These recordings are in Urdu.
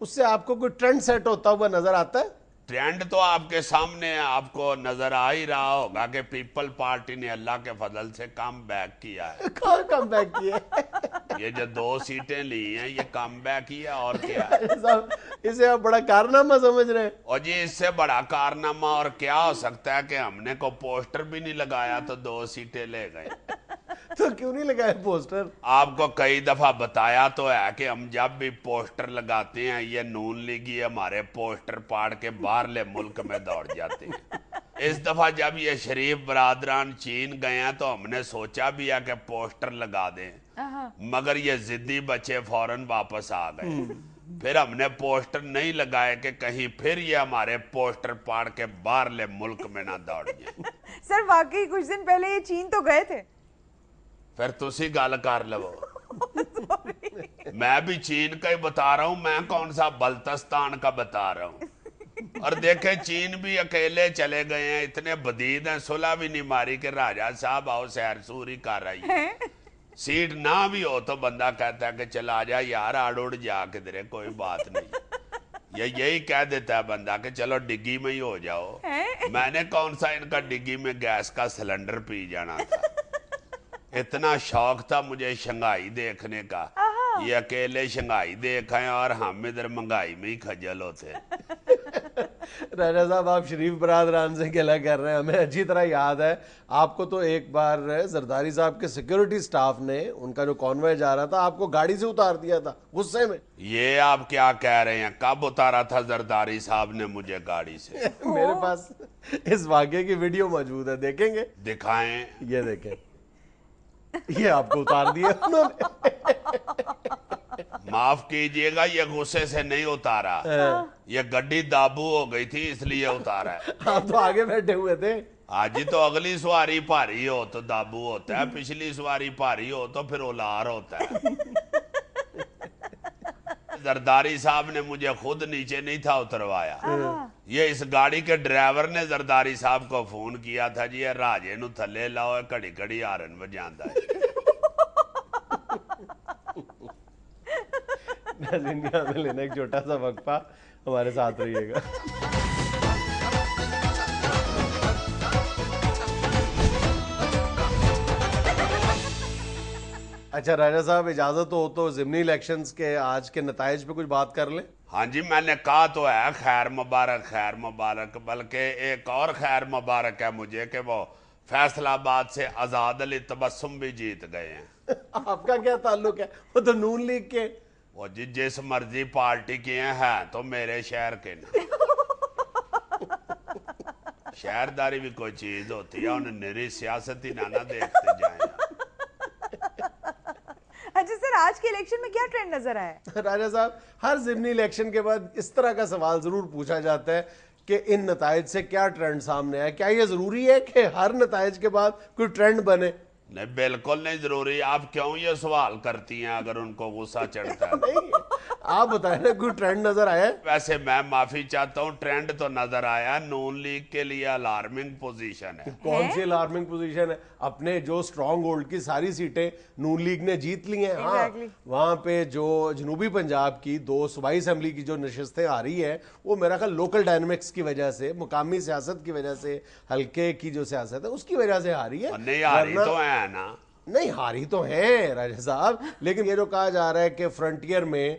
اس سے آپ کو کوئی ٹرینڈ سیٹ ہوتا ہوا نظر آتا ہے؟ ٹرینڈ تو آپ کے سامنے ہے، آپ کو نظر آ ہی رہا ہوگا کہ پیپل پارٹی نے اللہ کے فضل سے کم بیک کیا ہے. کہاں کم بیک کیا ہے؟ یہ جو 2 سیٹیں لی ہیں یہ کم بیک کیا اور کیا ہے؟ اسے آپ بڑا کارنامہ سمجھ رہے ہیں؟ اور جی اس سے بڑا کارنامہ اور کیا ہو سکتا ہے کہ ہم نے کو پوسٹر بھی نہیں لگایا تو 2 سیٹیں لے گئے. تو کیوں نہیں لگائے پوسٹر؟ آپ کو کئی دفعہ بتایا تو ہے کہ ہم جب بھی پوسٹر لگاتے ہیں یہ نون لیگی ہمارے پوسٹر پاڑ کے باہرلے ملک میں دوڑ جاتے ہیں. اس دفعہ جب یہ شریف برادران چین گئے ہیں تو ہم نے سوچا بھی ہے کہ پوسٹر لگا دیں، مگر یہ ضدی بچے فوراً واپس آ گئے. پھر ہم نے پوسٹر نہیں لگائے کہ کہیں پھر یہ ہمارے پوسٹر پاڑ کے باہرلے ملک میں نہ دوڑ جائیں. سر واقعی کچھ دن پہلے یہ چین تو گئے تھے. پھر تسی گل کر لو. میں بھی چین کا ہی بتا رہا ہوں، میں کون سا بلتستان کا بتا رہا ہوں. اور دیکھیں چین بھی اکیلے چلے گئے ہیں، اتنے بدید ہیں، صلح بھی نہیں ماری کہ راجہ صاحب آؤ سیر سوری کر رہی ہے. سیٹ نہ بھی ہو تو بندہ کہتا ہے کہ چلا جا یار اڑ جا کدھرے کوئی بات نہیں. یہی کہہ دیتا ہے بندہ کہ چلو ڈگی میں ہی ہو جاؤ. میں نے کون سا ان کا ڈگی میں گیس کا سلنڈر پی جانا تھا. اتنا شوق تھا مجھے شنگھائی دیکھنے کا. یہ اکیلے شنگھائی دیکھ آئے اور ہم ادھر مہنگائی میں ہی کھجل ہوتے. راجہ صاحب آپ شریف برادران سے گلہ کر رہے ہیں، ہمیں اچھی طرح یاد ہے آپ کو تو ایک بار زرداری صاحب کے سیکیورٹی سٹاف نے ان کا جو کانوائے جا رہا تھا آپ کو گاڑی سے اتار دیا تھا غصے میں. یہ آپ کیا کہہ رہے ہیں؟ کب اتارا تھا زرداری صاحب نے مجھے گاڑی سے؟ میرے پاس اس واقعے کی ویڈیو موجود ہے، دیکھیں گے؟ دکھائیں. یہ دیکھیں، یہ آپ کو اتار دیا انہوں نے. معاف کیجئے گا یہ غصے سے نہیں اتارا، یہ گڈی دابو ہو گئی تھی اس لیے اتارا ہے. آپ تو آگے بیٹھے ہوئے تھے. آج تو اگلی سواری بھاری ہو تو دابو ہوتا ہے، پچھلی سواری بھاری ہو تو پھر اولار ہوتا ہے. زرداری صاحب نے مجھے خود نیچے نہیں تھا اتروایا، یہ اس گاڑی کے ڈرائیور نے زرداری صاحب کو فون کیا تھا جی یہ راجے نو تھلے لاؤ کڑی کڑی ہارن بجاندا ہے. ناظرین یہاں میں لینا ایک چھوٹا سا وقفہ، ہمارے ساتھ رہیے گا. اچھا راجہ صاحب اجازت ہو تو ضمنی الیکشنز کے آج کے نتائج پہ کچھ بات کر لیں؟ ہاں جی میں نے کہا تو ہے خیر مبارک، بلکہ ایک اور خیر مبارک ہے مجھے کہ وہ فیصل آباد سے آزاد علی تبسم بھی جیت گئے ہیں. آپ کا کیا تعلق ہے؟ وہ تو نون لیگ کے. وہ جی جس مرضی پارٹی کے ہیں تو میرے شہر کے نا. شہرداری بھی کوئی چیز ہوتی ہے، انہیں نری سیاستی نہ دیکھتے جائیں. اچھا سر آج کے الیکشن میں کیا ٹرینڈ نظر آیا ہے؟ راجہ صاحب ہر ضمنی الیکشن کے بعد اس طرح کا سوال ضرور پوچھا جاتا ہے کہ ان نتائج سے کیا ٹرینڈ سامنے آیا. کیا یہ ضروری ہے کہ ہر نتائج کے بعد کوئی ٹرینڈ بنے؟ نہیں بالکل نہیں ضروری. آپ کیوں یہ سوال کرتی ہیں اگر ان کو غصہ چڑھتا ہے؟ آپ بتائیں نا کوئی ٹرینڈ نظر آیا ہے؟ ویسے میں معافی چاہتا ہوں، ٹرینڈ تو نظر آیا. نون لیگ کے لیے الارمنگ پوزیشن ہے. کون سی الارمنگ پوزیشن ہے؟ اپنے جو سٹرانگ ہولڈ کی ساری سیٹیں نون لیگ نے جیت لی ہیں. ہاں وہاں پہ جو جنوبی پنجاب کی 2 صوبائی اسمبلی کی جو نشستیں آ رہی ہیں وہ میرا خیال لوکل ڈائنامکس کی وجہ سے، مقامی سیاست کی وجہ سے، حلقے کی جو سیاست ہے اس کی وجہ سے آ رہی ہے. نہیں آ رہی تو ہے نا. نہیں ہاری تو ہیں راجہ صاحب، لیکن یہ جو کہا جا رہا ہے کہ فرنٹیئر میں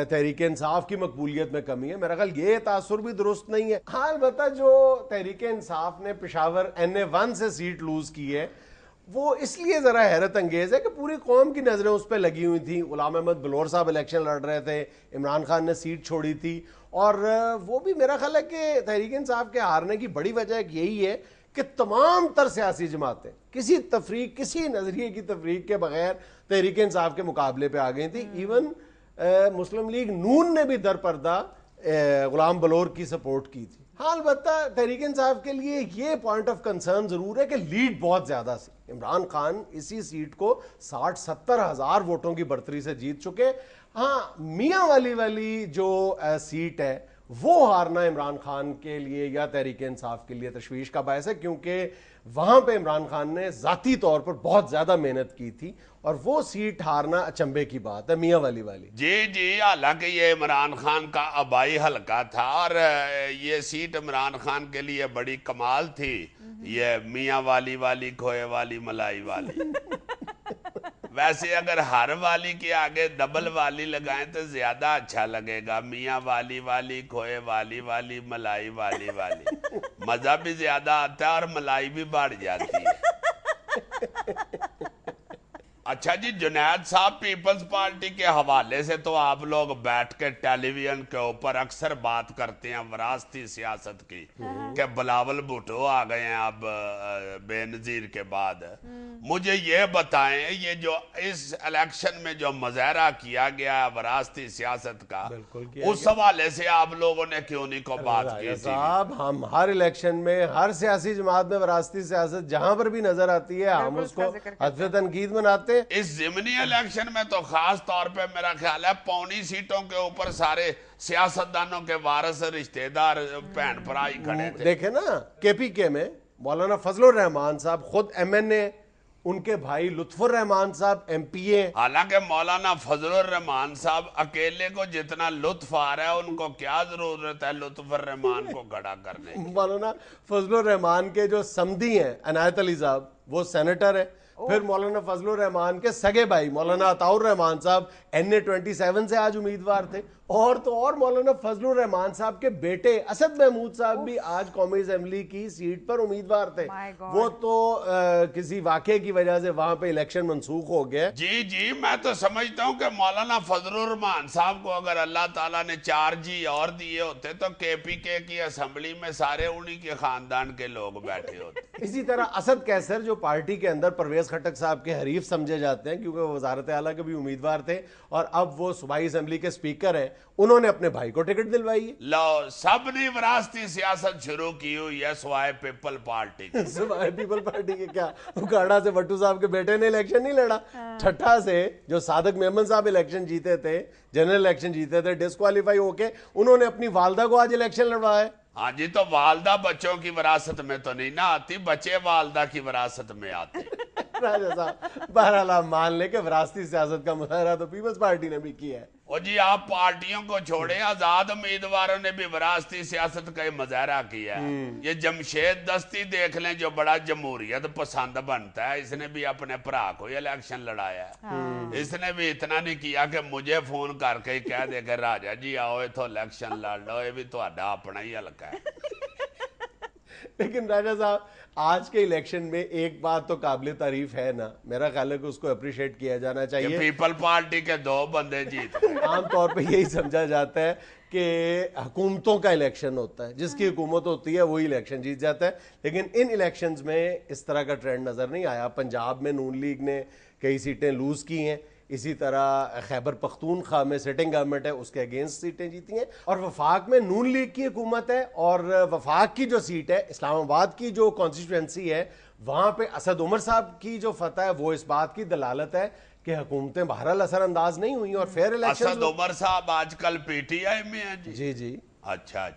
تحریک انصاف کی مقبولیت میں کمی ہے، میرا خیال یہ تاثر بھی درست نہیں ہے. ہاں البتہ جو تحریک انصاف نے پشاور NA1 سے سیٹ لوز کی ہے وہ اس لیے ذرا حیرت انگیز ہے کہ پوری قوم کی نظریں اس پہ لگی ہوئی تھیں. غلام احمد بلور صاحب الیکشن لڑ رہے تھے، عمران خان نے سیٹ چھوڑی تھی، اور وہ بھی میرا خیال ہے کہ تحریک انصاف کے ہارنے کی بڑی وجہ یہی ہے کہ تمام تر سیاسی جماعتیں کسی تفریق، کسی نظریے کی تفریق کے بغیر تحریک انصاف کے مقابلے پہ آ گئی تھی. ایون مسلم لیگ نون نے بھی در پردہ غلام بلور کی سپورٹ کی تھی. ہاں البتہ تحریک انصاف کے لیے یہ پوائنٹ آف کنسرن ضرور ہے کہ لیڈ بہت زیادہ سی. عمران خان اسی سیٹ کو 60-70 ہزار ووٹوں کی برتری سے جیت چکے. ہاں میاں والی جو سیٹ ہے وہ ہارنا عمران خان کے لیے یا تحریک انصاف کے لیے تشویش کا باعث ہے، کیونکہ وہاں پہ عمران خان نے ذاتی طور پر بہت زیادہ محنت کی تھی اور وہ سیٹ ہارنا اچنبے کی بات ہے، میاں والی والی۔ جی حالانکہ یہ عمران خان کا آبائی حلقہ تھا اور یہ سیٹ عمران خان کے لیے بڑی کمال تھی، یہ میاں والی کھوئے والی ملائی والی۔ ویسے اگر ہر والی کے آگے ڈبل والی لگائیں تو زیادہ اچھا لگے گا، میاں والی کھوئے والی ملائی والی مزہ بھی زیادہ آتا ہے اور ملائی بھی بڑھ جاتی ہے۔ اچھا جی، جنید صاحب پیپلز پارٹی کے حوالے سے تو آپ لوگ بیٹھ کے ٹیلی ویژن کے اوپر اکثر بات کرتے ہیں وراثتی سیاست کی کہ بلاول بھٹو آ گئے ہیں اب بے نظیر کے بعد۔ مجھے یہ بتائیں، یہ جو اس الیکشن میں جو مظاہرہ کیا گیا ہے وراثتی سیاست کا، اس حوالے سے آپ لوگوں نے کیوں نہیں کو بات کی تھی؟ صاحب ہم ہر الیکشن میں، ہر سیاسی جماعت میں وراثتی سیاست جہاں پر بھی نظر آتی ہے ہم اس کو حذف تنقید بناتے۔ اس ضمنی الیکشن میں تو خاص طور پہ میرا خیال ہے پونی سیٹوں کے اوپر سارے سیاستدانوں کے وارث رشتہ دار بہن بھائی کھڑے تھے۔ دیکھیں نا کے پی کے میں مولانا فضل الرحمان صاحب خود ایم این اے، ان کے بھائی لطف الرحمان صاحب ایم پی اے۔ حالانکہ مولانا فضل الرحمان صاحب اکیلے کو جتنا لطف آ رہا ہے ان کو کیا ضرورت ہے لطف الرحمان کو کھڑا کرنے کی؟ مولانا فضل الرحمان کے جو سمدھی ہیں عنایت علی صاحب، وہ سینیٹر ہے۔ پھر مولانا فضل الرحمان کے سگے بھائی مولانا عطاء الرحمان صاحب NA27 سے آج امیدوار تھے، اور تو اور مولانا فضل الرحمان صاحب کے بیٹے اسد محمود صاحب بھی آج قومی اسمبلی کی سیٹ پر امیدوار تھے۔ وہ تو کسی واقعے کی وجہ سے وہاں پہ الیکشن منسوخ ہو گیا۔ جی میں تو سمجھتا ہوں کہ مولانا فضل الرحمان صاحب کو اگر اللہ تعالیٰ نے 4G اور دیے ہوتے تو KPK کی اسمبلی میں سارے انہی کے خاندان کے لوگ بیٹھے ہوتے۔ اسی طرح اسد کیسر جو پارٹی کے اندر پرویز خٹک صاحب کے حریف سمجھے جاتے ہیں کیونکہ وہ وزارت اعلیٰ کے بھی امیدوار تھے اور اب وہ صوبائی اسمبلی کے سپیکر ہیں، انہوں نے اپنے بھائی کو ٹکٹ دلوائی ہے۔ لو، سب نے وراثتی سیاست شروع کی ہوئی ہے سوائے پیپل پارٹی کی۔ سوائے پیپل پارٹی کے کیا؟ اکاڑا سے بٹو صاحب کے بیٹے نے الیکشن نہیں لڑا، ٹھٹھا سے جو صادق میمن صاحب الیکشن جیتے تھے، جنرل الیکشن جیتے تھے، ڈسکوالیفائی ہو کے انہوں نے اپنی والدہ کو آج الیکشن لڑوایا ہے۔ ہاں جی، تو والدہ بچوں کی وراثت میں تو نہیں نہ آتی، بچے والدہ کی وراثت میں آتے۔ راجہ صاحب بہرحال آپ مان لیں کہ وراثتی سیاست کا مظاہرہ تو پیپلز پارٹی نے بھی کیا ہے۔ اور جی آپ پارٹیوں کو چھوڑیں، آزاد امیدواروں نے بھی وراثتی سیاست کا مظاہرہ کیا ہے۔ یہ جمشید دستی دیکھ لیں جو بڑا جمہوریت پسند بنتا ہے، اس نے بھی اپنے بھرا کو الیکشن لڑایا ہے۔ اس نے بھی اتنا نہیں کیا کہ مجھے فون کر کے کہہ دے کہ راجہ جی آؤ تو الیکشن لڑ لو، یہ بھی تو اپنا ہی حلقہ ہے۔ لیکن راجہ صاحب آج کے الیکشن میں ایک بات تو قابل تعریف ہے نا، میرا خیال ہے کہ اس کو اپریشیٹ کیا جانا چاہیے۔ پیپل پارٹی کے 2 بندے جیت گئے۔ عام طور پہ یہی سمجھا جاتا ہے کہ حکومتوں کا الیکشن ہوتا ہے، جس کی حکومت ہوتی ہے وہی الیکشن جیت جاتا ہے، لیکن ان الیکشنز میں اس طرح کا ٹرینڈ نظر نہیں آیا۔ پنجاب میں نون لیگ نے کئی سیٹیں لوز کی ہیں، اسی طرح خیبر پختونخوا میں سٹنگ گورنمنٹ ہے اس کے اگینسٹ سیٹیں جیتی ہیں، اور وفاق میں نون لیگ کی حکومت ہے، اور وفاق کی جو سیٹ ہے اسلام آباد کی جو کانسٹیٹوئنسی ہے وہاں پہ اسد عمر صاحب کی جو فتح ہے وہ اس بات کی دلالت ہے کہ حکومتیں بہرحال اثر انداز نہیں ہوئی اور فیئر الیکشن۔ اسد عمر صاحب آج کل PTI میں ہیں جی؟ جی اچھا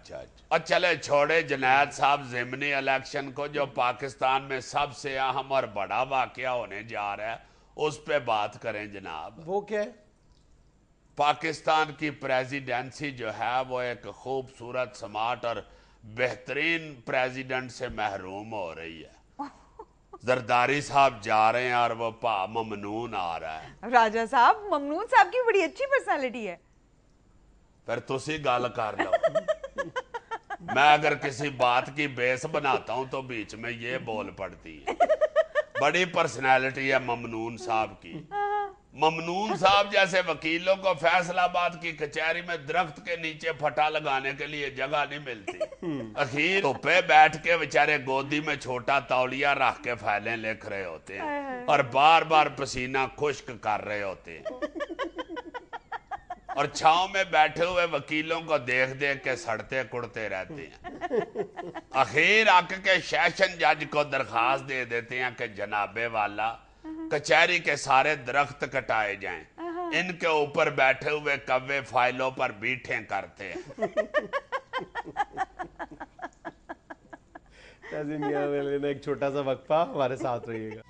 اور چلے چھوڑے جنید صاحب ضمنی الیکشن کو، جو پاکستان میں سب سے اہم اور بڑا واقعہ ہونے جا رہا ہے اس پہ بات کریں جناب۔ وہ کیا ہے؟ پاکستان کی پریزیڈنسی جو ہے وہ ایک خوبصورت سمارٹ اور بہترین پریزیڈنٹ سے محروم ہو رہی ہے۔ زرداری صاحب جا رہے ہیں اور وہ ممنون آ رہا ہے۔ راجہ صاحب ممنون صاحب کی بڑی اچھی پرسنالٹی ہے۔ پھر تسی گال کر لو، میں اگر کسی بات کی بیس بناتا ہوں تو بیچ میں یہ بول پڑتی ہے۔ بڑی پرسنالٹی ہے ممنون صاحب کی۔ ممنون صاحب جیسے وکیلوں کو فیصل آباد کی کچہری میں درخت کے نیچے پھٹا لگانے کے لیے جگہ نہیں ملتی، اخیر پہ بیٹھ کے بیچارے گودی میں چھوٹا تولیہ رکھ کے فائلیں لکھ رہے ہوتے ہیں اور بار بار پسینہ خشک کر رہے ہوتے ہیں، اور چھاؤں میں بیٹھے ہوئے وکیلوں کو دیکھ دیکھ کے سڑتے کڑتے رہتے ہیں۔ اخیر آ کے سیشن جج کو درخواست دے دیتے ہیں کہ جناب والا کچہری کے سارے درخت کٹائے جائیں، ان کے اوپر بیٹھے ہوئے کوے فائلوں پر بیٹھیں کرتے ہیں۔ ناظرین یہاں میں لینا ایک چھوٹا سا وقفہ, ہمارے ساتھ رہیے گا.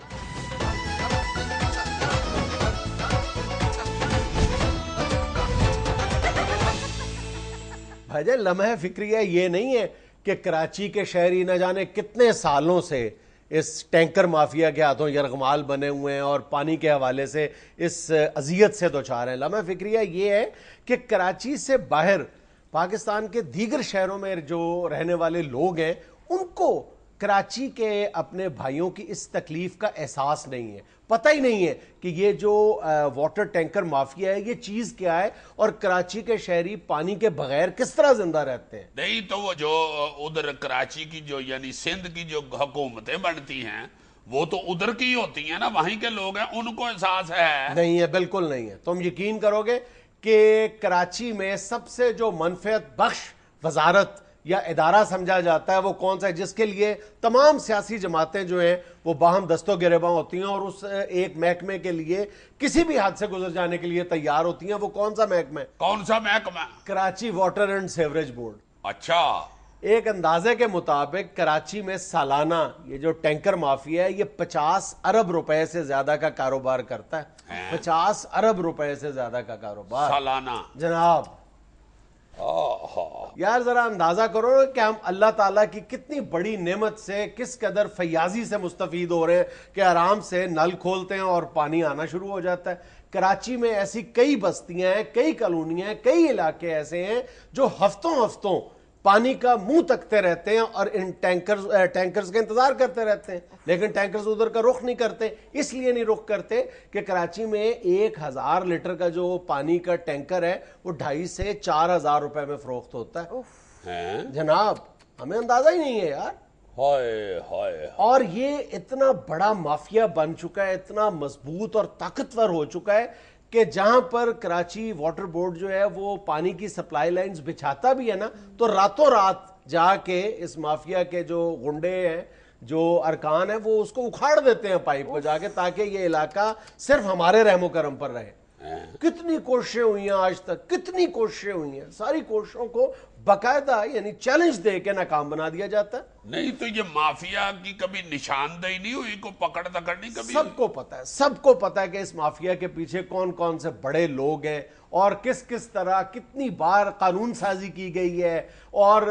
بھائی جان لمحہ فکریہ یہ نہیں ہے کہ کراچی کے شہری نہ جانے کتنے سالوں سے اس ٹینکر مافیا کے ہاتھوں یرغمال بنے ہوئے ہیں اور پانی کے حوالے سے اس اذیت سے دوچار ہیں. لمحہ فکریہ یہ ہے کہ کراچی سے باہر پاکستان کے دیگر شہروں میں جو رہنے والے لوگ ہیں ان کو کراچی کے اپنے بھائیوں کی اس تکلیف کا احساس نہیں ہے, پتہ ہی نہیں ہے کہ یہ جو واٹر ٹینکر مافیا ہے یہ چیز کیا ہے اور کراچی کے شہری پانی کے بغیر کس طرح زندہ رہتے ہیں. نہیں تو وہ جو ادھر کراچی کی جو یعنی سندھ کی جو حکومتیں بنتی ہیں وہ تو ادھر کی ہوتی ہیں نا, وہیں کے لوگ ہیں, ان کو احساس ہے. نہیں ہے, بالکل نہیں ہے. تم یقین کرو گے کہ کراچی میں سب سے جو منفعت بخش وزارت یا ادارہ سمجھا جاتا ہے وہ کون سا ہے, جس کے لیے تمام سیاسی جماعتیں جو ہیں وہ باہم دست و گریباں ہوتی ہیں اور اس ایک محکمے کے لیے کسی بھی حد سے گزر جانے کے لیے تیار ہوتی ہیں, وہ کون سا محکمہ ہے؟ کون سا محکمہ؟ Karachi water and sewerage board. اچھا. ایک اندازے کے مطابق کراچی میں سالانہ یہ جو ٹینکر مافیا ہے یہ 50 ارب روپے سے زیادہ کا کاروبار کرتا ہے. 50 ارب روپے سے زیادہ کا کاروبار سالانہ جناب. یار ذرا اندازہ کرو کہ ہم اللہ تعالیٰ کی کتنی بڑی نعمت سے کس قدر فیاضی سے مستفید ہو رہے ہیں کہ آرام سے نل کھولتے ہیں اور پانی آنا شروع ہو جاتا ہے. کراچی میں ایسی کئی بستیاں ہیں, کئی کالونیاں ہیں, کئی علاقے ایسے ہیں جو ہفتوں پانی کا منہ تکتے رہتے ہیں اور ان ٹینکرز کا انتظار کرتے رہتے ہیں, لیکن ٹینکرز ادھر کا رخ نہیں کرتے. اس لیے نہیں رخ کرتے کہ کراچی میں 1000 لیٹر کا جو پانی کا ٹینکر ہے وہ 2500 سے 4000 روپے میں فروخت ہوتا ہے. جناب ہمیں اندازہ ہی نہیں ہے یار. اور یہ اتنا بڑا مافیا بن چکا ہے, اتنا مضبوط اور طاقتور ہو چکا ہے کہ جہاں پر کراچی واٹر بورڈ جو ہے وہ پانی کی سپلائی لائنز بچھاتا بھی ہے نا تو راتوں رات جا کے اس مافیا کے جو گنڈے ہیں, جو ارکان ہیں, وہ اس کو اکھاڑ دیتے ہیں پائپ کو جا کے, تاکہ یہ علاقہ صرف ہمارے رحم و کرم پر رہے. کتنی کوششیں ہوئی ہیں آج تک, کتنی کوششیں ہوئی ہیں, ساری کوششوں کو باقاعدہ یعنی چیلنج دے کے ناکام بنا دیا جاتا ہے. نہیں تو یہ مافیا کی کبھی نشاندہی نہیں ہوئی, کو پکڑ تکڑ نہیں کبھی؟ سب کو پتا ہے, سب کو پتا ہے کہ اس مافیا کے پیچھے کون کون سے بڑے لوگ ہیں اور کس کس طرح کتنی بار قانون سازی کی گئی ہے. اور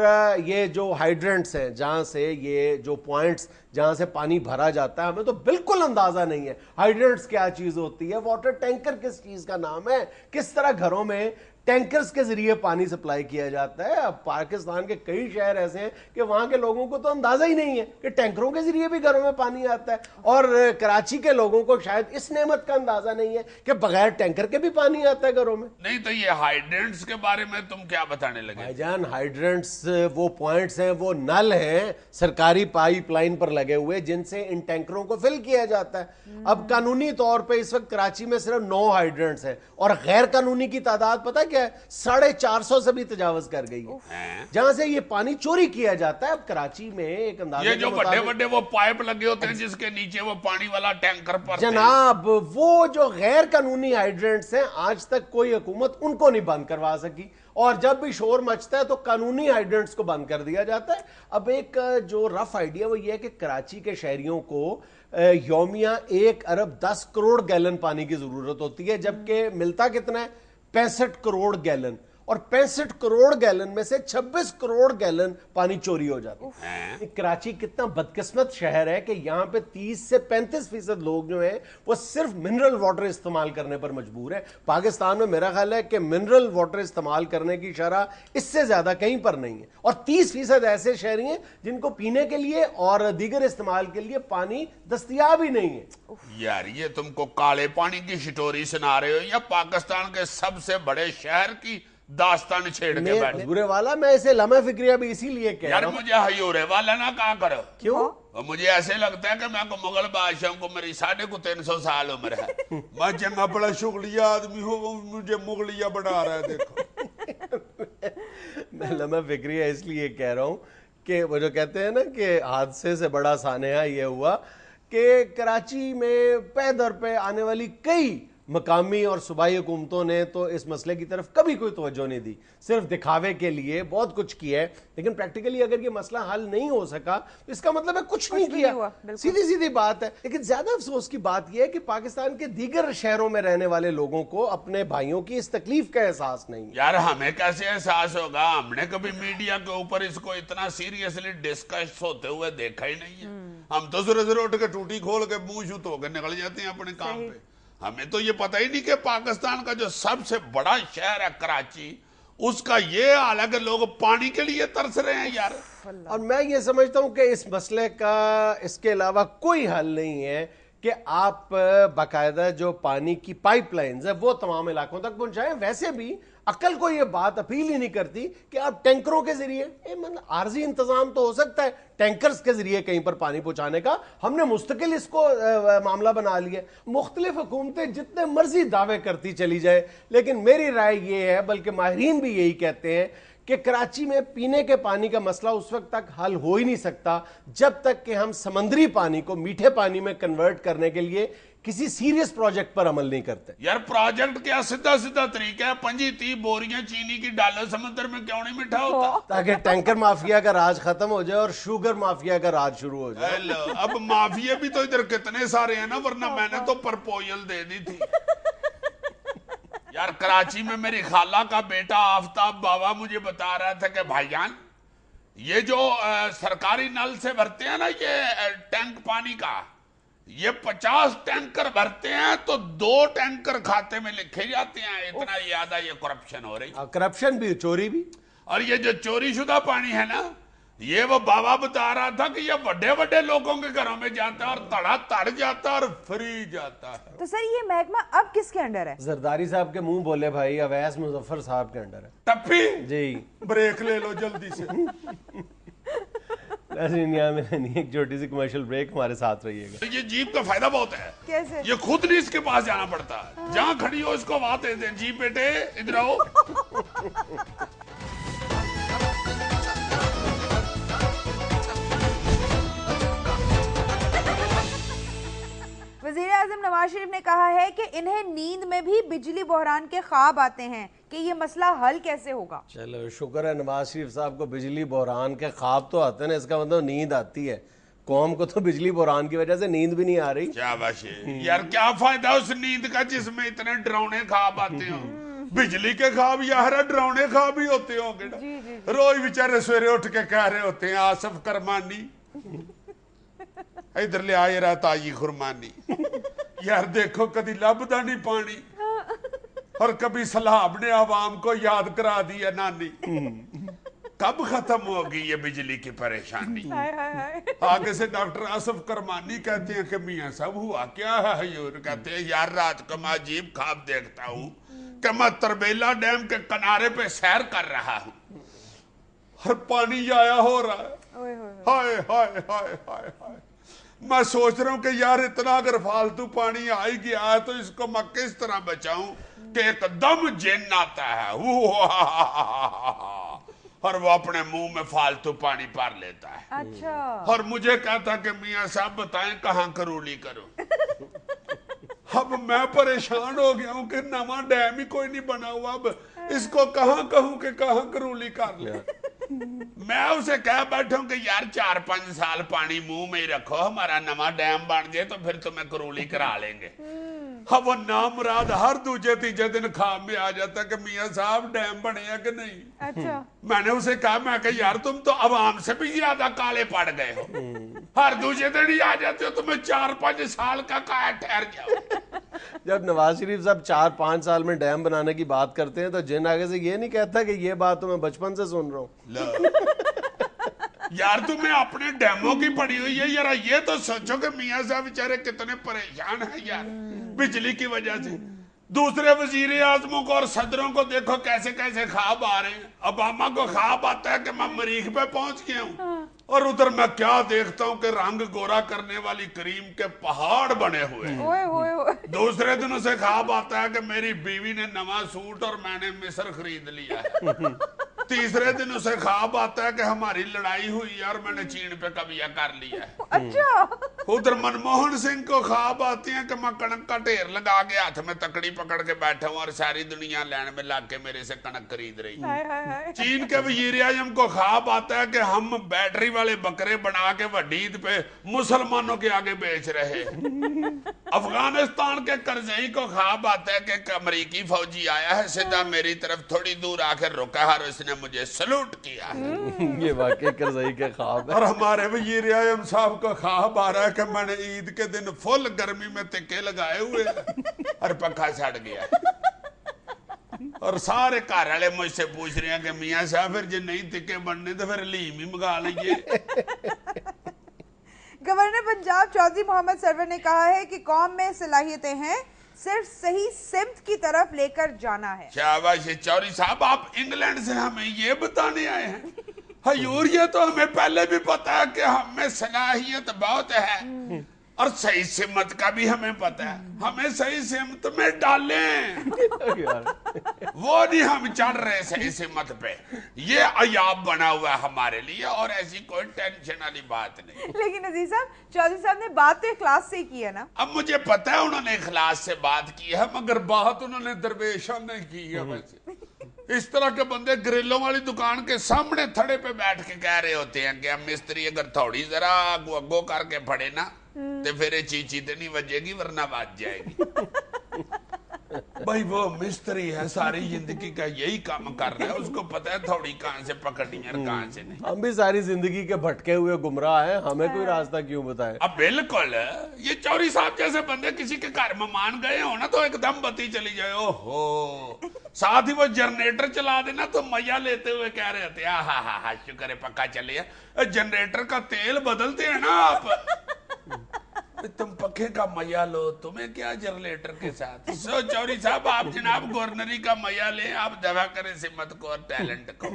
یہ جو ہائیڈرنٹس ہیں, جہاں سے یہ جو پوائنٹس جہاں سے پانی بھرا جاتا ہے, ہمیں تو بالکل اندازہ نہیں ہے ہائیڈرنٹس کیا چیز ہوتی ہے, واٹر ٹینکر کس چیز کا نام ہے, کس طرح گھروں میں ٹینکرز کے ذریعے پانی سپلائی کیا جاتا ہے. اب پاکستان کے کئی شہر ایسے ہیں کہ وہاں کے لوگوں کو تو اندازہ ہی نہیں ہے کہ ٹینکروں کے ذریعے بھی گھروں میں پانی آتا ہے, اور کراچی کے لوگوں کو شاید اس نعمت کا اندازہ نہیں ہے کہ بغیر ٹینکر کے بھی پانی آتا ہے گھروں میں. نہیں تو یہ ہائیڈرنٹس کے بارے میں تم کیا بتانے لگے؟ بھائی جان ہائیڈرنٹس وہ پوائنٹس ہیں, وہ نل ہیں سرکاری پائپ لائن پر لگے ہوئے جن سے ان ٹینکروں کو فل کیا جاتا ہے. اب قانونی طور پہ اس وقت کراچی میں صرف 9 ہائیڈرنٹس ہیں اور غیر قانونی کی تعداد پتہ کیا ہے, 450 سے بھی تجاوز کر گئی ہے, جہاں سے یہ پانی چوری کیا جاتا ہے. اب کراچی میں ایک اندازے یہ جو بڑے بڑے وہ پائپ لگے ہوتے ہیں جس کے نیچے وہ پانی والا ٹینکر پر جناب, وہ جو غیر قانونی ہائیڈرنٹس ہیں آج تک کوئی حکومت ان کو نہیں بند کروا سکی, اور جب بھی شور مچتا ہے تو قانونی ہائیڈرنٹس کو بند کر دیا جاتا ہے. اب ایک جو رف آئیڈیا وہ یہ ہے کہ کراچی کے شہریوں کو یومیہ 1 ارب 10 کروڑ گیلن پانی کی ضرورت ہوتی ہے, جبکہ ملتا کتنا ہے 65 کروڑ گیلن, اور 65 کروڑ گیلن میں سے 26 کروڑ گیلن پانی چوری ہو جاتا ہے. کراچی کتنا بدقسمت شہر ہے کہ یہاں پہ 30 سے 35% لوگ جو ہیں وہ صرف منرل واٹر استعمال کرنے پر مجبور ہیں. پاکستان میں میرا خیال ہے کہ منرل واٹر استعمال کرنے کی شرح اس سے زیادہ کہیں پر نہیں ہے, اور 30% ایسے شہری ہیں جن کو پینے کے لیے اور دیگر استعمال کے لیے پانی دستیاب ہی نہیں ہے. یار یہ تم کو کالے پانی کی سٹوری سنا رہے ہو یا پاکستان کے سب سے بڑے شہر کی داستان چھیڑ کے بیٹھے؟ حضور والا میں اسے لمحہ فکریہ بھی اسی لیے کہہ رہا یار ہوں. مجھے حیورے والا نہ کہا کرو. کیوں؟ مجھے ایسے لگتا ہے کہ میں کو مغل بادشاہوں کو میری 350 سال عمر ہے. میں چنگا بڑا شغلیہ آدمی ہوں, مجھے مغلیہ بنا رہا ہے. دیکھو میں لمحہ فکریہ اس لیے کہہ رہا ہوں کہ وہ جو کہتے ہیں نا کہ حادثے سے بڑا سانحہ یہ ہوا کہ کراچی میں پے در پہ آنے والی کئی مقامی اور صوبائی حکومتوں نے تو اس مسئلے کی طرف کبھی کوئی توجہ نہیں دی, صرف دکھاوے کے لیے بہت کچھ کیا ہے, لیکن پریکٹیکلی اگر یہ مسئلہ حل نہیں ہو سکا تو اس کا مطلب ہے کچھ نہیں کیا, سیدھی سیدھی بات ہے. لیکن زیادہ افسوس کی بات یہ ہے کہ پاکستان کے دیگر شہروں میں رہنے والے لوگوں کو اپنے بھائیوں کی اس تکلیف کا احساس نہیں. یار ہمیں کیسے احساس ہوگا؟ ہم نے کبھی میڈیا کے اوپر اس کو اتنا سیریسلی ڈسکس ہوتے ہوئے دیکھا ہی نہیں ہے. ہم تو ذرا ذرا اٹھ کے ٹوٹی کھول کے منہ شو تو کے نکل جاتے ہیں اپنے کام پہ. ہمیں تو یہ پتہ ہی نہیں کہ پاکستان کا جو سب سے بڑا شہر ہے کراچی, اس کا یہ حال ہے کہ لوگ پانی کے لیے ترس رہے ہیں یار. اور میں یہ سمجھتا ہوں کہ اس مسئلے کا اس کے علاوہ کوئی حل نہیں ہے کہ آپ باقاعدہ جو پانی کی پائپ لائنز ہیں وہ تمام علاقوں تک پہنچائیں. ویسے بھی عقل کو یہ بات اپیل ہی نہیں کرتی کہ آپ ٹینکروں کے ذریعے, عارضی انتظام تو ہو سکتا ہے ٹینکرز کے ذریعے کہیں پر پانی پہنچانے کا, ہم نے مستقل اس کو معاملہ بنا لیا. مختلف حکومتیں جتنے مرضی دعوے کرتی چلی جائے, لیکن میری رائے یہ ہے, بلکہ ماہرین بھی یہی کہتے ہیں, کہ کراچی میں پینے کے پانی کا مسئلہ اس وقت تک حل ہو ہی نہیں سکتا جب تک کہ ہم سمندری پانی کو میٹھے پانی میں کنورٹ کرنے کے لیے کسی سیریس پروجیکٹ پر عمل نہیں کرتے. یار پروجیکٹ کیا سیدھا سیدھا طریقہ ہے, 25-30 بوریاں چینی کی ڈالو سمندر میں, کیوں نہیں میٹھا ہوتا؟ تاکہ ٹینکر مافیا کا راج ختم ہو جائے اور شوگر مافیا کا راج شروع ہو جائے. اب مافیا بھی تو ادھر کتنے سارے ہیں نا, ورنہ میں نے تو پرپوزل دے دی تھی. یار کراچی میں میری خالہ کا بیٹا آفتاب بابا مجھے بتا رہا تھا کہ بھائی جان یہ جو سرکاری نل سے بھرتے ہیں نا یہ ٹینک پانی کا, یہ 50 ٹینکر بھرتے ہیں تو 2 ٹینکر کھاتے میں لکھے جاتے ہیں. اتنا زیادہ یہ کرپشن ہو رہی. کرپشن بھی, چوری بھی. اور یہ جو چوری شدہ پانی ہے نا, یہ وہ بابا بتا رہا تھا کہ یہ بڑے بڑے لوگوں کے گھروں میں جاتا ہے اور تڑا تڑ جاتا ہے اور فری جاتا ہے. تو سر یہ محکمہ اب کس کے انڈر ہے؟ زرداری صاحب کے منہ بولے بھائی, اویس مظفر صاحب کے انڈر ہے. ٹپی جی بریک لے لو جلدی سے. ایک چھوٹی سی کمرشل بریک, ہمارے ساتھ رہیے گا. یہ جیپ کا فائدہ بہت ہے. کیسے؟ یہ خود نہیں اس کے پاس جانا پڑتا, جہاں کھڑی ہو اس کو بات دے دیں, جیپ بیٹے ادھر آؤ. وزیر اعظم نواز شریف نے کہا ہے کہ انہیں نیند میں بھی بجلی بحران کے خواب آتے ہیں, کہ یہ مسئلہ حل کیسے ہوگا؟ چلو شکر ہے نواز شریف صاحب کو بجلی بحران کے خواب تو آتے ہیں, اس کا مطلب نیند آتی ہے. قوم کو تو بجلی بحران کی وجہ سے نیند بھی نہیں آ رہی. کیا باشے یار, کیا فائدہ اس نیند کا جس میں اتنے ڈراؤنے خواب آتے ہوں؟ بجلی کے خواب یار ڈراؤنے خواب ہی ہوتے ہوں گے. روز بیچارے سویرے اٹھ کے کہہ رہے ہوتے ہیں آصف کرمانی ادھر لے آئے رہا تاجی خرمانی. یار دیکھو کدی لبدا نہیں پانی, اور کبھی سلاب نے عوام کو یاد کرا دیا نانی. کب ختم ہوگی یہ بجلی کی پریشانی؟ آگے سے ڈاکٹر آصف کرمانی کہتے ہیں کہ میاں صاحب ہوا کیا ہے حضور؟ کہتے ہیں یار رات کو میں عجیب خواب دیکھتا ہوں کہ میں تربیلا ڈیم کے کنارے پہ سیر کر رہا ہوں اور پانی ضائع ہو رہا ہے. ہائے ہائے ہائے ہائے ہائے. میں سوچ رہا ہوں کہ یار اتنا اگر فالتو پانی آ ہی گیا ہے تو اس کو میں کس طرح بچاؤں کہ ایک دم جن آتا ہے اور وہ اپنے منہ میں فالتو پانی پار لیتا ہے. اچھا. اور مجھے کہتا کہ میاں صاحب بتائیں کہاں کرولی کروں. اب میں پریشان ہو گیا ہوں کہ نواں ڈیم ہی کوئی نہیں بنا ہوا, اب اس کو کہاں کہوں کہ کہاں کرولی کر لے. میں اسے کہہ بیٹھا ہوں کہ یار 4-5 سال پانی منہ میں ہی رکھو, ہمارا نواں ڈیم بن جائے تو پھر تمہیں کرولی کرا لیں گے. اب وہ نامراد ہر دوسرے تیسرے دن خواب میں آ جاتا کہ میاں صاحب ڈیم بنے ہیں کہ نہیں. اچھا. میں نے اسے کہا, میں کہ یار تم تو عوام سے بھی زیادہ کالے پڑ گئے ہو, ہر دوسرے دن ہی آ جاتے ہو, تمہیں 4-5 سال کا کہا ٹھہر جاؤ. جب نواز شریف صاحب 4-5 سال میں ڈیم بنانے کی بات کرتے ہیں تو جن آگے سے یہ نہیں کہتا کہ یہ بات تو میں بچپن سے سن رہا ہوں. یار تمہیں اپنے ڈیموں کی پڑی ہوئی ہے یار, یہ تو سوچو کہ میاں صاحب بیچارے کتنے پریشان ہیں یار بجلی کی وجہ سے. دوسرے وزیر اعظموں کو اور صدروں کو دیکھو کیسے کیسے خواب آ رہے ہیں. اوباما کو خواب آتا ہے کہ میں مریخ پہ پہنچ گیا ہوں, اور ادھر میں کیا دیکھتا ہوں کہ رنگ گورا کرنے والی کریم کے پہاڑ بنے ہوئے ہیں. دوسرے دن اسے خواب آتا ہے کہ میری بیوی نے نواں سوٹ اور میں نے مصر خرید لیا ہے. تیسرے دن اسے خواب آتا ہے کہ ہماری لڑائی ہوئی ہے اور میں نے چین پہ قبضہ کر لیا ہے. اچھا. ادھر منموہن سنگھ کو خواب آتے ہیں کہ میں کنک کا ڈھیر لگا کے ہاتھ میں تکڑی پکڑ کے بیٹھا ہوں اور ساری دنیا لین میں لگ کے میرے سے کنک خرید رہی. چین کے وزیر اعظم کو خواب آتا ہے کہ ہم بیٹری والے بکرے بنا کے وڈی عید پہ مسلمانوں کے آگے بیچ رہے. افغانستان کے کرزئی کو خواب آتا ہے کہ ایک امریکی فوجی آیا ہے سیدھا میری طرف تھوڑی دور آ کے رکا اور اس نے مجھے سلوٹ کیا ہے. یہ واقعی کرزئی کے خواب ہے. اور ہمارے وزیر اعظم صاحب کو خواب آ رہا ہے کہ میں نے عید کے دن فل گرمی میں تکے لگائے ہوئے اور پنکھا سڑ گیا. اور سارے گھر والے مجھ سے پوچھ رہے ہیں کہ میاں صاحب پھر جی نہیں تکے بننے تو پھر حلیم ہی منگا لیجیے. گورنر پنجاب چودھری محمد سرور نے کہا ہے کہ قوم میں صلاحیتیں ہیں، صرف صحیح سمت کی طرف لے کر جانا ہے. شاباش چوری صاحب، آپ انگلینڈ سے ہمیں یہ بتانے آئے ہیں؟ حضور یہ تو ہمیں پہلے بھی پتا ہے کہ ہم میں صلاحیت بہت ہے اور صحیح سمت کا بھی ہمیں پتا ہے. ہمیں صحیح سمت میں ڈالیں، وہ نہیں ہم چڑھ رہے صحیح سمت پہ. یہ عیاب بنا ہوا ہے ہمارے لیے اور ایسی کوئی ٹینشن والی بات نہیں. لیکن عزیز صاحب، چودھری صاحب نے بات تو اخلاص سے ہی کی ہے نا. اب مجھے پتا ہے انہوں نے اخلاص سے بات کی ہے، مگر بات انہوں نے درویشوں نے کی ہے. ویسے اس طرح کے بندے گریلوں والی دکان کے سامنے تھڑے پہ بیٹھ کے کہہ رہے ہوتے ہیں کہ ہم مستری اگر تھوڑی ذرا اگو کر کے پڑے نا تو پھر چیچی تو نہیں بجے گی ورنہ بج جائے گی. بھائی وہ مستری ہے، ساری زندگی کا یہی کام کر رہا ہے، اس کو پتا ہے تھوڑی کہاں سے پکڑنی ہے کہاں سے نہیں. ہم بھی ساری زندگی کے بھٹکے ہوئے گمراہ ہیں، ہمیں کوئی راستہ کیوں بتائے. اب بالکل یہ چوری صاحب جیسے بندے کسی کے گھر مہمان گئے ہو نا تو ایک دم بتی چلی جائے، اوہو ساتھ ہی وہ جنریٹر چلا دینا تو مزہ لیتے ہوئے کہہ رہے ہوتے ہیں ہاں ہاں ہاں شکر ہے پکا چلے. جنریٹر کا تیل بدلتے ہیں نا آپ، تم پکھے کا مزہ لو، تمہیں کیا جنریٹر کے ساتھ. سو چوری صاحب آپ جناب گورنری کا مزہ لیں، آپ دفع کریں سمت کو اور ٹیلنٹ کو.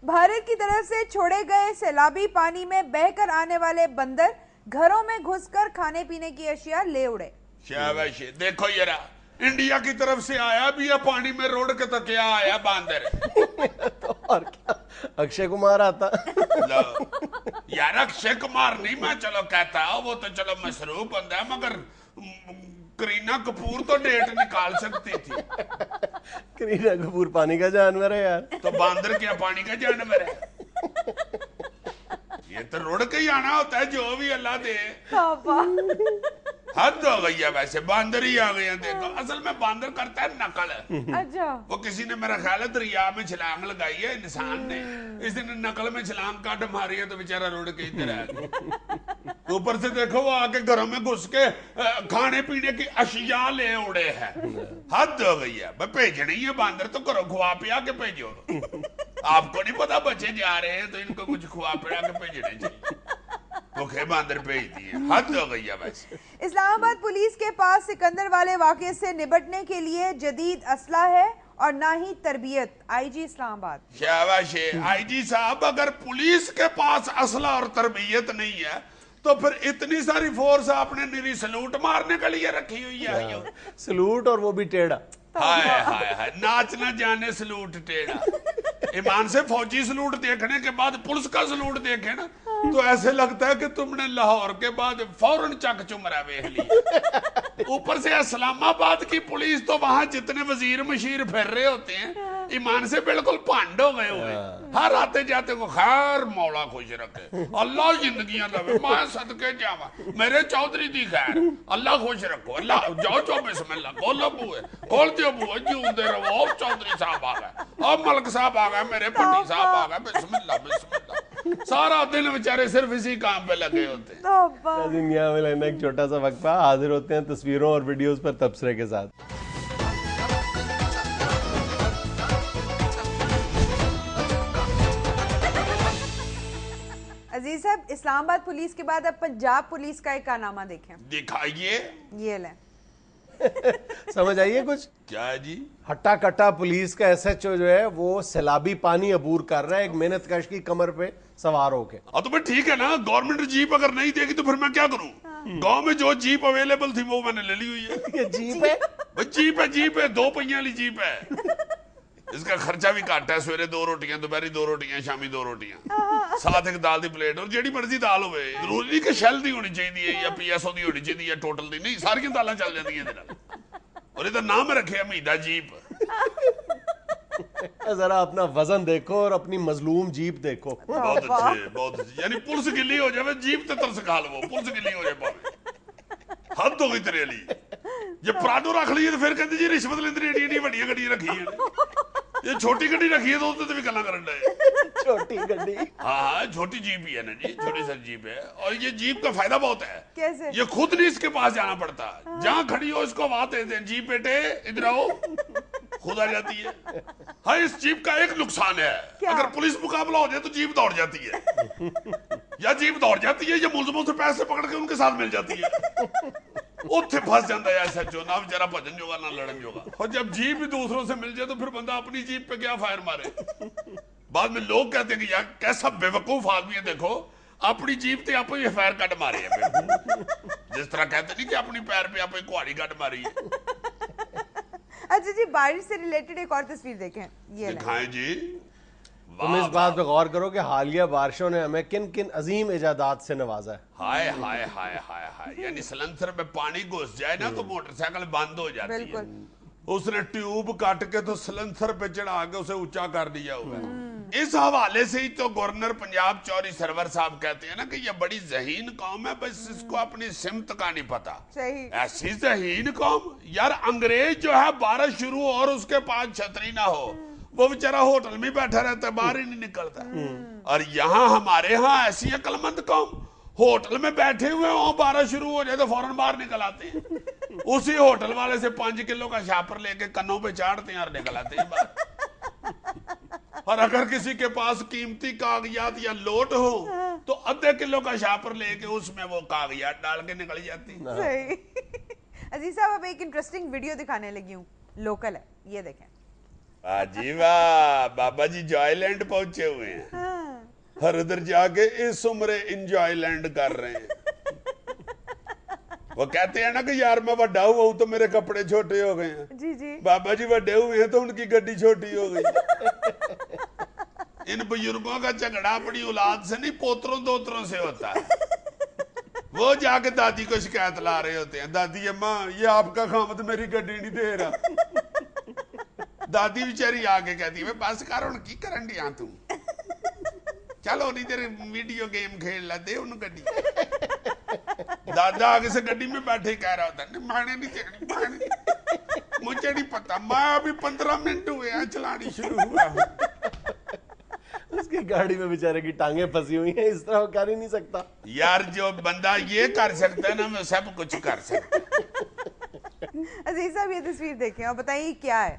بھارت کی طرف سے چھوڑے گئے سیلابی پانی میں بہہ کر آنے والے بندر گھروں میں گھس کر کھانے پینے کی اشیاء لے اڑے. شاباش، دیکھو یہ رہا انڈیا کی طرف سے آیا بھی ہے پانی میں روڈ کے تو کیا آیا باندر. اور کیا اکشے کمار آتا. یار اکشے کمار نہیں میں چلو کہتا وہ تو چلو مصروف بندہ ہے، مگر کرینہ کپور تو ڈیٹ نکال سکتی تھی. کرینہ کپور پانی کا جانور ہے یار. تو باندر کیا پانی کا جانور ہے؟ یہ تو روڈ کے ہی آنا ہوتا ہے جو بھی اللہ دے. حد ہو گئی ہے، ویسے باندر ہی آ گئے ہیں. دیکھو اصل میں باندر کرتا ہے نقل. اچھا وہ کسی نے میرا خیال ہے دریا میں چھلانگ لگائی ہے انسان نے، اس دن نقل میں چھلانگ کاٹ ماری ہے تو بیچارہ روڈ کے ادھر آ گیا. اوپر سے دیکھو وہ آ کے گھروں میں گھس کے کھانے پینے کی اشیاء لے اڑے ہیں. حد ہو گئی ہے. بھیجنے ہی ہے باندر تو کرو کھوا پیا کے بھیجو. آپ کو نہیں پتا بچے جا رہے ہیں تو ان کو کچھ کھوا پیا کے بھیجنے چاہیے. بھوکے باندر بھیج دیے. حد ہو گئی ہے بس. اسلام آباد پولیس کے پاس سکندر والے واقعے سے نبٹنے کے لیے جدید اسلحہ ہے اور نہ ہی تربیت. آئی جی اسلام آباد. شاباش آئی جی صاحب، اگر پولیس کے پاس اسلحہ اور تربیت نہیں ہے تو پھر اتنی ساری فورس آپ نے نیری سلوٹ مارنے کے لیے رکھی ہوئی ہے. سلوٹ اور وہ بھی ٹیڑھا. ہائے ہائے ہائے، ناچ نہ جانے سلوٹ ٹیڑھا. ایمان سے فوجی سلوٹ دیکھنے کے بعد پولیس کا سلوٹ دیکھے نا تو ایسے لگتا ہے کہ تم نے لاہور کے بعد فوراً چک چمرا ویکھ لی. اوپر سے اسلام آباد کی پولیس تو وہاں جتنے وزیر مشیر پھر رہے ہوتے ہیں ایمان سے بالکل پانڈ ہو گئے ہوئے. ہر آتے جاتے کو خیر مولا خوش رکھے، اللہ زندگیاں دے، میں صدقے جاواں میرے چودھری دی خیر، اللہ خوش رکھو. اللہ جاؤ جاؤ بسم اللہ کھولو بوئے، کھول دیو بوئے، جیوندے رہو. اب چودھری صاحب آ گئے، اب ملک صاحب آ گئے، میرے پٹی صاحب آ گئے. بسم اللہ بسم اللہ. سارا دن بیچارے صرف اسی کام پہ لگے ہوتے ہیں. یہاں میں لینا ایک چھوٹا سا وقفہ، حاضر ہوتے ہیں تصویروں اور ویڈیوز پر تبصرے کے ساتھ. عزیز صاحب، اسلام آباد پولیس کے بعد اب پنجاب پولیس کا ایک کارنامہ دیکھیں. دکھائیے. یہ لیں. سمجھ آئیے کچھ کیا جی؟ ہٹا کٹا پولیس کا ایس ایچ او جو ہے وہ سیلابی پانی عبور کر رہا ہے ایک محنت کش کی کمر پہ سوار ہو کے. تو پھر ٹھیک ہے نا، گورنمنٹ جیپ اگر نہیں دے گی تو پھر میں کیا کروں؟ گاؤں میں جو جیپ اویلیبل تھی وہ میں نے لے لی ہوئی ہے. یہ جیپ ہے، جیپ ہے، جیپ ہے، 2 پہیے والی جیپ ہے. اس کا خرچہ بھی گھٹ ہے, سویرے 2 روٹیاں, دوپہری 2 روٹیاں, شامی 2 روٹیاں, ساتھ ایک دال دی پلیٹ, اور جیڑی مرضی دال ہوئے, ضروری نہیں کہ شیل دی ہونی چاہیے یا پی ایس او دی ہونی چاہیے یا ٹوٹل دی, نہیں ساری دالاں چل جاندی ہیں. اور یہ تو نام رکھے حمیدہ جیپ. ذرا اپنا وزن دیکھو اور اپنی مظلوم جیپ دیکھو. بہت اچھے, بہت اچھے, یعنی پلس گلی ہو جائے جیپ تے ترس کھا لو, پلس گلی ہو جائے پاوے, حد ہو گئی تیرے لی. جی پراڈو رکھ لیے تو پھر کہتے جی رشوت لیندے ایڈی ایڈی وڈیاں گڈیاں رکھی ہیں, یہ چھوٹی گڈی رکھی ہے تو اس تے بھی گلاں کرن ڈے. چھوٹی گڈی, ہاں چھوٹی جیپ ہی ہے نا جی, چھوٹی سر جیپ ہے. اور یہ جیپ کا فائدہ بہت ہے. کیسے؟ یہ خود نہیں اس کے پاس جانا پڑتا, جہاں کھڑی ہو اس کو آواز دے دیں, جیپ بیٹے ادھر آؤ, خود آ جاتی ہے. ہاں اس جیپ کا ایک نقصان ہے, اگر پولیس مقابلہ ہو جائے تو جیپ دوڑ جاتی ہے, یا جیپ دوڑ جاتی ہے یا ملزموں سے پیسے پکڑ کے ان کے ساتھ مل جاتی ہے, اتنے پھنس جاتا ہے ایسا جو, نہ بیچارہ بھجن جوگا نہ لڑن جوگا. اور جب جیپ بھی دوسروں سے مل جائے تو پھر بندہ اپنی جیپ پہ کیا فائر مارے. بعد میں لوگ کہتے ہیں کہ یار کیسا بے وقوف آدمی ہے, دیکھو اپنی جیپ تے آپ ہی فائر کٹ مارے ہیں, جس طرح کہتے نہیں کہ اپنی پیر پہ آپ ہی کہاڑی کٹ ماری ہے. اچھا جی, بارش سے ریلیٹڈ ایک اور تصویر دیکھیں, یہ دکھائیں جی. تم اس بات پہ غور کرو کہ حالیہ بارشوں نے ہمیں کن کن عظیم ایجادات سے نوازا ہے. ہائے ہائے ہائے ہائے ہائے, یعنی سلنسر میں پانی گھس جائے نا تو موٹر سائیکل بند ہو جاتی ہے. اس نے ٹیوب کاٹ کے تو سلنسر پہ چڑھا کے اسے اونچا کر دیا ہوا ہے. اس حوالے سے ہی تو گورنر پنجاب چوری سرور صاحب کہتے ہیں نا کہ یہ بڑی ذہین قوم ہے, بس اس کو اپنی سمت کا نہیں پتا. ایسی ذہین قوم, یار انگریز جو ہے بارش شروع ہو اور اس کے پاس چھتری نہ ہو, وہ بیچارہ ہوٹل میں بیٹھا رہتا ہے, باہر ہی نہیں نکلتا. اور یہاں ہمارے ہاں ایسی عقل مند قوم, ہوٹل میں بیٹھے ہوئے ہوں, بارش شروع ہو جائے تو فوراً باہر نکل آتے ہیں, اسی ہوٹل والے سے 5 کلو کا شاپر لے کے کنوں پہ چاڑتے ہیں اور نکل آتے ہیں باہر. اور اگر کسی کے پاس قیمتی کاغذات یا لوٹ ہو تو آدھے کلو کا شاپر لے کے اس میں وہ کاغذات ڈال کے نکل جاتی ہیں. عزیز صاحب اب ایک انٹرسٹنگ ویڈیو دکھانے لگی ہوں, لوکل ہے, یہ دیکھیں. جی واہ, بابا جی جوائے لینڈ پہنچے ہوئے ہیں, اور ادھر جا کے اس عمرے انجوائے لینڈ کر رہے ہیں. وہ کہتے ہیں نا کہ یار میں وڈا ہوا ہوں تو میرے کپڑے چھوٹے ہو گئے ہیں. جی جی, بابا جی وڈے ہوئے ہیں تو ان کی گڈی چھوٹی ہو گئی. ان بزرگوں کا جھگڑا اپنی اولاد سے نہیں, پوتروں دوتروں سے ہوتا ہے. وہ جا کے دادی کو شکایت لا رہے ہوتے ہیں, دادی اماں یہ آپ کا خامد میری گڈی نہیں دے رہا. دادی بیچاری آگے کہتی ہے بس کر ان کی کرن دیا تم, چلو نہیں تیرے ویڈیو گیم کھیل لا, دے ان گڈی. دادا آگے سے گڈی میں بیٹھے کہہ رہا ہوتا ہے مانے نہیں دینی, مجھے نہیں پتا, میں ابھی 15 منٹ ہوئے ہیں چلانی شروع ہوا ہوں. اس کی گاڑی میں بیچارے کی ٹانگیں پھنسی ہوئی ہیں, اس طرح وہ کر ہی نہیں سکتا. یار جو بندہ یہ کر سکتا ہے نا وہ سب کچھ کر سکتا ہے. عزیز صاحب یہ تصویر دیکھیں اور بتائیے کیا ہے.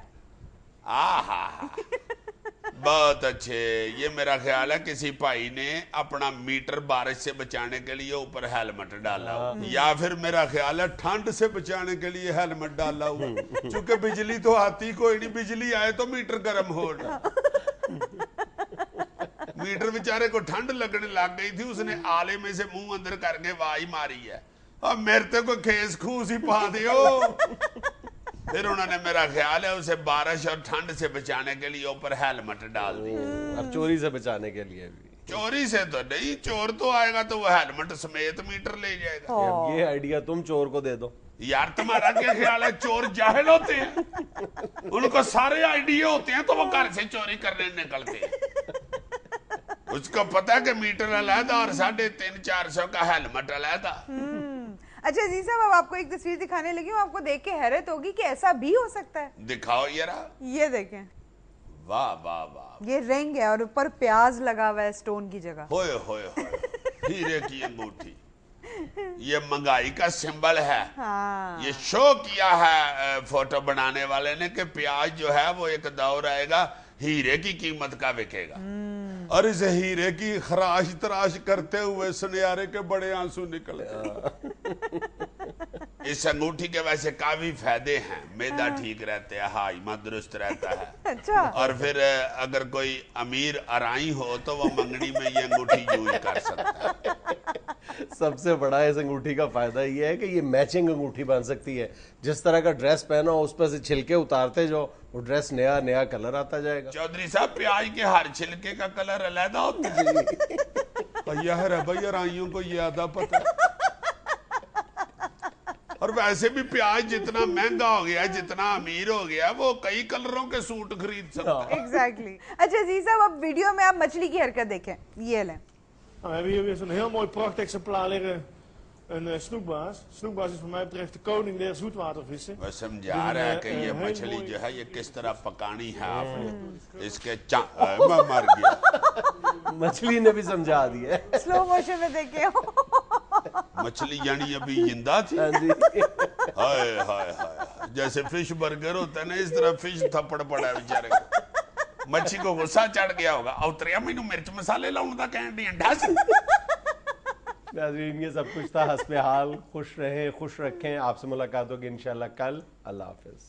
بہت اچھے. یہ میرا خیال ہے کسی بھائی نے اپنا میٹر بارش سے بچانے کے لیے اوپر ہیلمٹ ڈالا ہوا, یا پھر میرا خیال ہے ٹھنڈ سے بچانے کے لیے ہیلمٹ ڈالا ہوا, چونکہ بجلی تو آتی کوئی نہیں, بجلی آئے تو میٹر گرم ہو رہا. میٹر بیچارے کو ٹھنڈ لگنے لگ گئی تھی, اس نے آلے میں سے منہ اندر کر کے وائی ماری ہے, اور میرے کو کھیس کھوس ہی پا دیو. پھر انہوں نے میرا خیال ہے اسے بارش اور ٹھنڈ سے بچانے کے لیے اوپر ہیلمٹ ڈال دی, اور چوری سے بچانے کے لیے بھی. چوری سے تو نہیں, چور تو آئے گا تو وہ ہیلمٹ سمیت میٹر لے جائے گا. یہ آئیڈیا تم چور کو دے دو. یار تمہارا کیا خیال ہے چور جاہل ہوتے ہیں, ان کو سارے آئیڈیا ہوتے ہیں تو وہ گھر سے چوری کرنے نکلتے ہیں. اس کو پتا ہے کہ میٹر علیحدہ اور 350-400 کا ہیلمٹ علیحدہ. اچھا عزیز صاحب اب آپ کو ایک تصویر دکھانے لگی ہوں, آپ کو دیکھ کے حیرت ہوگی کہ ایسا بھی ہو سکتا ہے. دکھاؤ یار. یہ دیکھیں, واہ واہ واہ, یہ رنگ ہے اور اوپر پیاز لگا ہوا ہے سٹون کی جگہ. ہوئے ہوئے ہوئے, ہیرے کی انگوٹھی. یہ مہنگائی کا سمبل ہے. یہ شو کیا ہے فوٹو بنانے والے نے کہ پیاز جو ہے وہ ایک دور آئے گا ہیرے کی قیمت کا بکے گا, اور اس ہیرے کی خراش تراش کرتے ہوئے سنیارے کے بڑے آنسو نکلتے. اس انگوٹھی کے ویسے کافی فائدے ہیں, معدہ ٹھیک رہتے ہیں, ہاضمہ درست رہتا ہے. اور پھر اگر کوئی امیر ارائی ہو تو وہ منگنی میں یہ انگوٹھی یوز کر سکتا ہے. سب سے بڑا اس انگوٹھی کا فائدہ یہ ہے کہ یہ میچنگ انگوٹھی بن سکتی ہے. جس طرح کا ڈریس پہنا ہو اس پہ سے چھلکے اتارتے جو وہ ڈریس نیا نیا کلر آتا جائے گا. چودھری صاحب پیاز کے ہر چھلکے کا کلر علیحدہ ہوتا ہے. بھیا رائیوں کو یہ آدھا پتہ ہے. اور ویسے بھی پیاز جتنا مہنگا ہو گیا جتنا امیر ہو گیا وہ کئی کلروں کے سوٹ خرید سکتا ہے. ایگزیکٹلی. اچھا عزیز صاحب اب ویڈیو میں آپ مچھلی کی حرکت دیکھیں. یہ لیں. Nou, we hebben hier weer zo'n heel mooi prachtexemplaar liggen. Een snoekbaas. Snoekbaas is wat mij betreft de koning der zoetwatervissen. وہ سمجھا رہا ہے کہ یہ مچھلی جو ہے یہ کس طرح پکانی ہے آپ نے. اس کے میں مر گیا. مچھلی نے بھی سمجھا دیا ہے. سلو موشن میں دیکھیں. مچھلی یعنی ابھی زندہ تھی. ہائے ہائے ہائے جیسے فش برگر ہوتا ہے نا اس طرح فش تھپڑ پڑا ہے بیچارے کو. مچھی کو غصہ چڑھ گیا ہوگا. اوتریا مینوں مرچ مسالے لاؤن دا کہن دی انڈا سے. ناظرین یہ سب کچھ تھا حسب حال. خوش رہیں خوش رکھیں. آپ سے ملاقات ہوگی انشاءاللہ کل. اللہ حافظ.